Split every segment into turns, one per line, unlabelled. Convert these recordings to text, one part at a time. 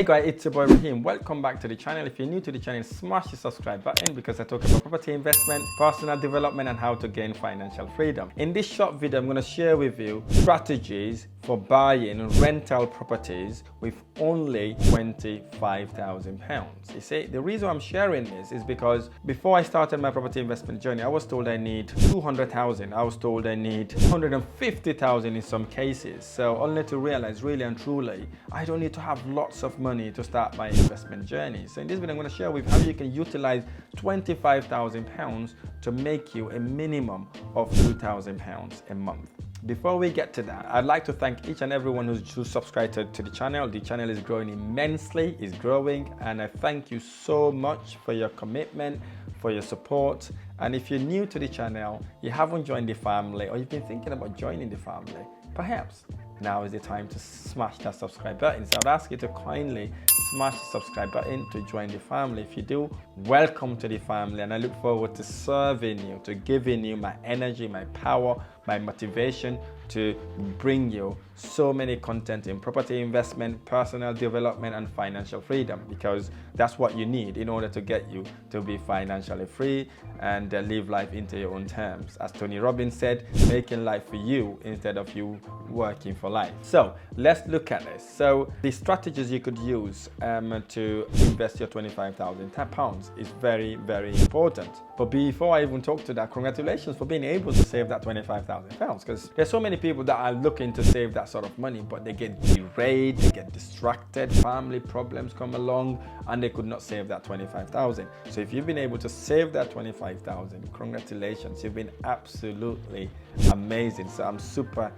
Hey guys, it's your boy Rahim. Welcome back to the channel. If you're new to the channel, smash the subscribe button because I talk about property investment, personal development, and how to gain financial freedom. In this short video, I'm going to share with you strategies for buying rental properties with only £25,000. You see, the reason I'm sharing this is because before I started my property investment journey, I was told I need 200,000. I was told I need 150,000 in some cases. So only to realize really and truly, I don't need to have lots of money to start my investment journey. So in this video, I'm going to share with you how you can utilize £25,000 to make you a minimum of £2,000 a month. Before we get to that, I'd like to thank each and everyone who's subscribed to the channel. The channel is growing immensely, it's growing, and I thank you so much for your commitment, for your support. And if you're new to the channel, you haven't joined the family, or you've been thinking about joining the family, perhaps now is the time to smash that subscribe button. So I'd ask you to kindly smash the subscribe button to join the family. If you do, welcome to the family, and I look forward to serving you, to giving you my energy, my power, my motivation to bring you so many content in property investment, personal development, and financial freedom, because that's what you need in order to get you to be financially free and live life into your own terms. As Tony Robbins said, making life for you instead of you working for life. So let's look at this. So the strategies you could use to invest your £25,000 is very, very important. But before I even talk to that, congratulations for being able to save that £25,000, because there's so many people that are looking to save that sort of money, but they get derailed, they get distracted, family problems come along, and they could not save that £25,000. So if you've been able to save that £25,000, congratulations, you've been absolutely amazing. So I'm super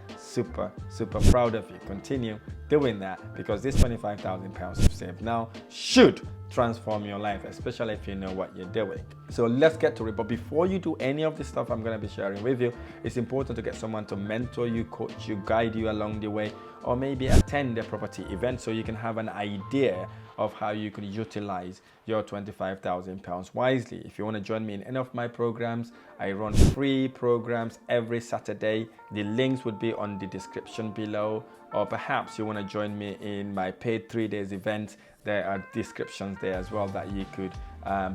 proud of you. Continue doing that, because this £25,000 you've saved now should transform your life, especially if you know what you're doing. So let's get to it. But before you do any of the stuff I'm going to be sharing with you, it's important to get someone to mentor you, coach you, guide you along the way, or maybe attend a property event so you can have an idea of how you can utilize your £25,000 wisely. If you want to join me in any of my programs, I run free programs every Saturday. The links would be on the description below, or perhaps you want to join me in my paid 3 days event. There are descriptions there as well that you could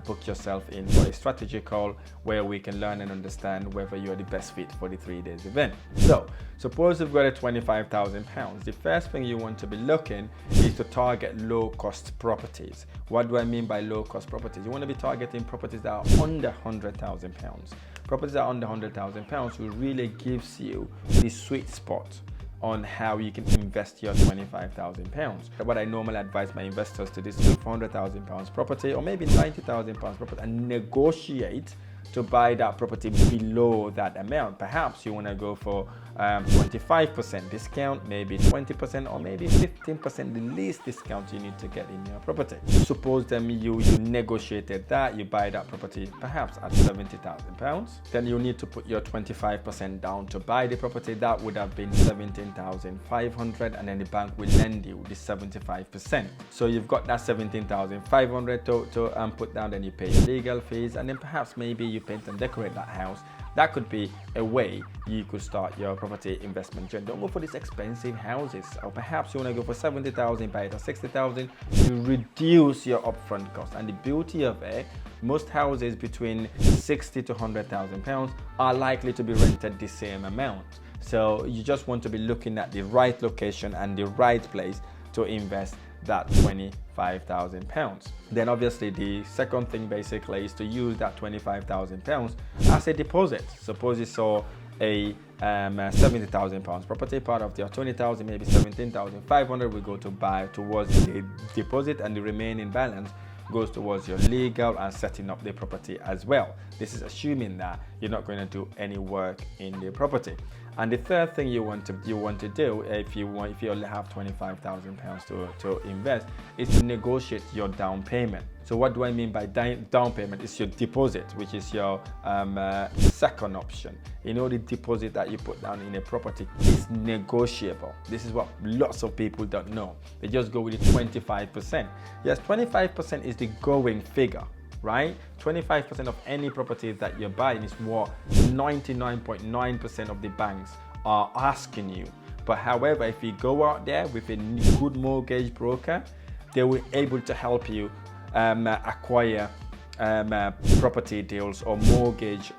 book yourself in for a strategy call where we can learn and understand whether you're the best fit for the 3 days event. So suppose you've got a £25,000. The first thing you want to be looking is to target low cost properties. What do I mean by low cost properties? You want to be targeting properties that are under £100,000. Properties that are under £100,000 will really gives you the sweet spot on how you can invest your £25,000. What I normally advise my investors to do is look for £100,000 property, or maybe £90,000 property, and negotiate to buy that property below that amount. Perhaps you want to go for 25% discount, maybe 20%, or maybe 15%, the least discount you need to get in your property. Suppose you negotiated that, you buy that property perhaps at £70,000. Then you need to put your 25% down to buy the property. That would have been £17,500, and then the bank will lend you the 75%. So you've got that £17,500 to put down, then you pay your legal fees, and then perhaps maybe you paint and decorate that house. That could be a way you could start your property investment journey. Don't go for these expensive houses, or perhaps you want to go for 70,000, buy it at 60,000. You reduce your upfront cost. And the beauty of it, most houses between 60 to £100,000 are likely to be rented the same amount. So you just want to be looking at the right location and the right place to invest that £25,000. Then obviously the second thing basically is to use that £25,000 as a deposit. Suppose you saw a £70,000 property, part of your 20,000, maybe 17,500 will go to buy towards the deposit, and the remaining balance goes towards your legal and setting up the property as well. This is assuming that you're not going to do any work in the property. And the third thing you want to do if you only have £25,000 to invest is to negotiate your down payment. So what do I mean by down payment? It's your deposit, which is your second option. You know, the deposit that you put down in a property is negotiable. This is what lots of people don't know. They just go with the 25%. Yes, 25% is the going figure, right? 25% of any property that you're buying is what 99.9% of the banks are asking you. But however, if you go out there with a good mortgage broker they will able to help you acquire property deals or mortgage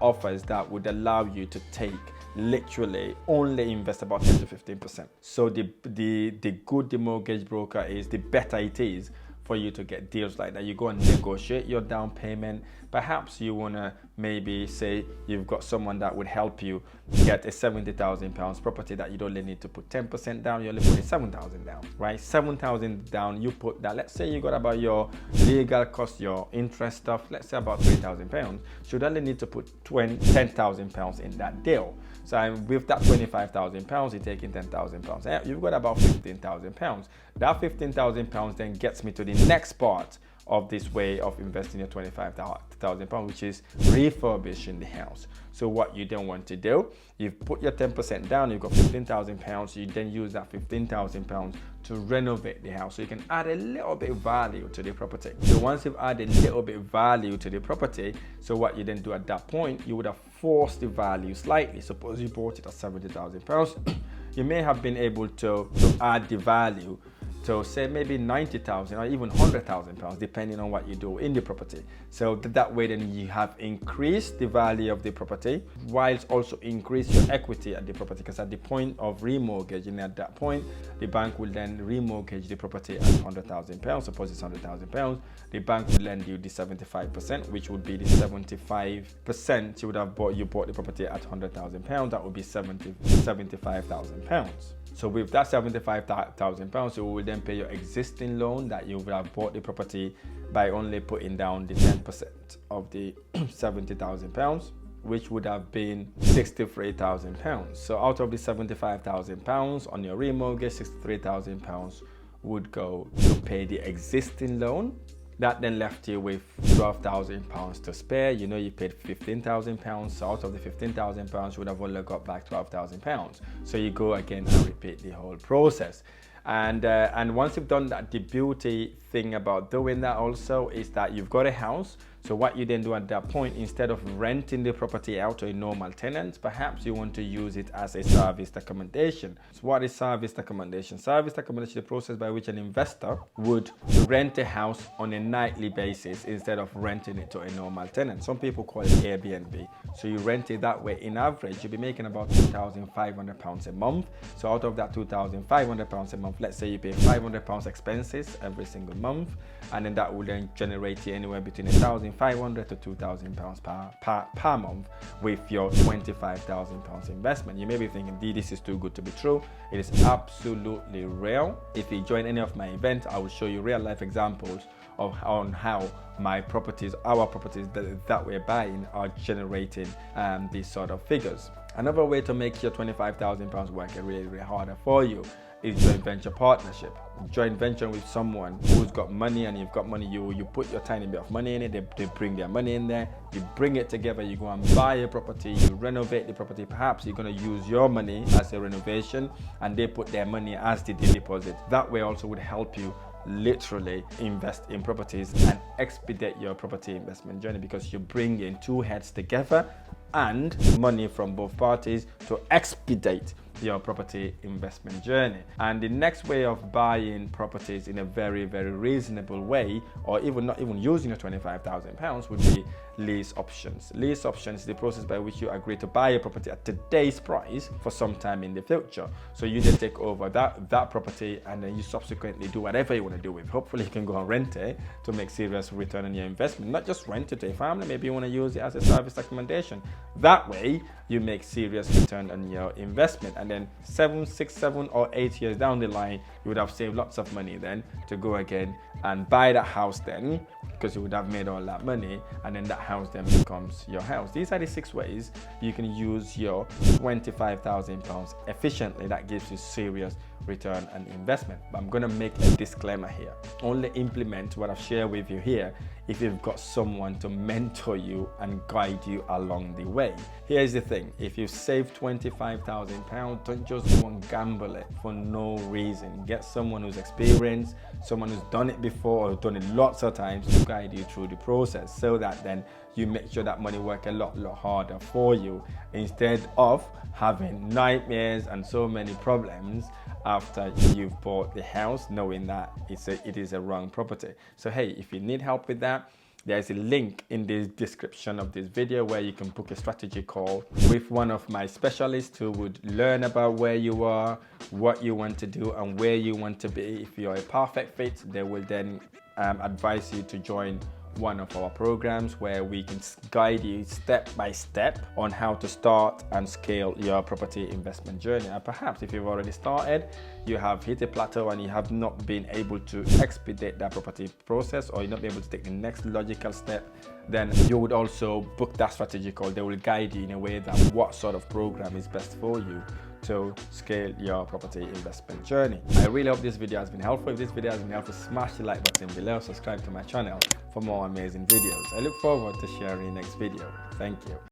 offers that would allow you to take literally only invest about 10 to 15%. So the good the mortgage broker is, the better it is for you to get deals like that. You go and negotiate your down payment. Perhaps you want to maybe say you've got someone that would help you get a £70,000 property that you don't really need to put 10% down. You only put 7,000 down, right? 7,000 down, you put that. Let's say you got about your legal cost, your interest stuff, let's say about £3,000. So you only need to put £10,000 in that deal. So with that £25,000, you're taking £10,000. You've got about £15,000. That £15,000 then gets me to the next part of this way of investing your £25,000, which is refurbishing the house. So what you don't want to do, you've put your 10% down, you've got £15,000, you then use that £15,000 to renovate the house. So you can add a little bit of value to the property. So once you've added a little bit of value to the property, so what you then do at that point, you would have forced the value slightly. Suppose you bought it at £70,000, you may have been able to add the value to say maybe 90,000 or even 100,000 pounds, depending on what you do in the property. So that way then you have increased the value of the property whilst also increase your equity at the property, because at the point of remortgaging, at that point the bank will then remortgage the property at 100,000 pounds. Suppose it's 100,000 pounds, the bank will lend you the 75%, which would be the 75% you would have bought. You bought the property at 100,000 pounds, that would be 75,000 pounds. So with that £75,000, you will then pay your existing loan that you would have bought the property by only putting down the 10% of the £70,000, which would have been £63,000. So out of the £75,000 on your remortgage, £63,000 would go to pay the existing loan. That then left you with £12,000 to spare. You know you paid £15,000, so out of the £15,000 you would have only got back £12,000. So you go again and repeat the whole process. And once you've done that, the beauty thing about doing that also is that you've got a house. So what you then do at that point, instead of renting the property out to a normal tenant, perhaps you want to use it as a serviced accommodation. So what is serviced accommodation? Serviced accommodation is the process by which an investor would rent a house on a nightly basis instead of renting it to a normal tenant. Some people call it Airbnb. So you rent it that way. In average, you'll be making about £2,500 a month. So out of that £2,500 a month, let's say you pay £500 expenses every single month, and then that will then generate you anywhere between £1,500 to £2,000 per month with your £25,000 investment. You may be thinking, this is too good to be true. It is absolutely real. If you join any of my events, I will show you real life examples on how our properties that we're buying are generating these sort of figures. Another way to make your £25,000 work really, really harder for you is joint venture partnership. Joint venture with someone who's got money and you've got money, you put your tiny bit of money in it, they bring their money in there, you bring it together, you go and buy a property, you renovate the property. Perhaps you're going to use your money as a renovation and they put their money as the deposit. That way also would help you literally invest in properties and expedite your property investment journey, because you bring in two heads together and money from both parties to expedite your property investment journey. And the next way of buying properties in a very, very reasonable way, or even not even using your £25,000, would be lease options. Lease options is the process by which you agree to buy a property at today's price for some time in the future. So you then take over that property and then you subsequently do whatever you want to do with it. Hopefully you can go and rent it to make serious return on your investment. Not just rent it to a family, maybe you want to use it as a service accommodation. That way you make serious return on your investment, and then 6, 7 or 8 years down the line you would have saved lots of money then to go again and buy that house then, because you would have made all that money, and then that house then becomes your house. These are the 6 ways you can use your £25,000 efficiently. That gives you serious return on investment. But I'm going to make a disclaimer here. Only implement what I've shared with you here if you've got someone to mentor you and guide you along the way. Here's the thing: if you save £25,000, don't just go and gamble it for no reason. Get someone who's experienced, someone who's done it before or done it lots of times to guide you through the process, so that then you make sure that money work a lot harder for you, instead of having nightmares and so many problems after you've bought the house, knowing that it is a wrong property. So hey, if you need help with that, there's a link in the description of this video where you can book a strategy call with one of my specialists who would learn about where you are, what you want to do, and where you want to be. If you're a perfect fit, they will then advise you to join one of our programs where we can guide you step by step on how to start and scale your property investment journey. And perhaps if you've already started, you have hit a plateau and you have not been able to expedite that property process, or you're not able to take the next logical step, then you would also book that strategy call. They will guide you in a way that what sort of program is best for you to scale your property investment journey. I really hope this video has been helpful. If this video has been helpful, smash the like button below, subscribe to my channel for more amazing videos. I look forward to sharing the next video. Thank you.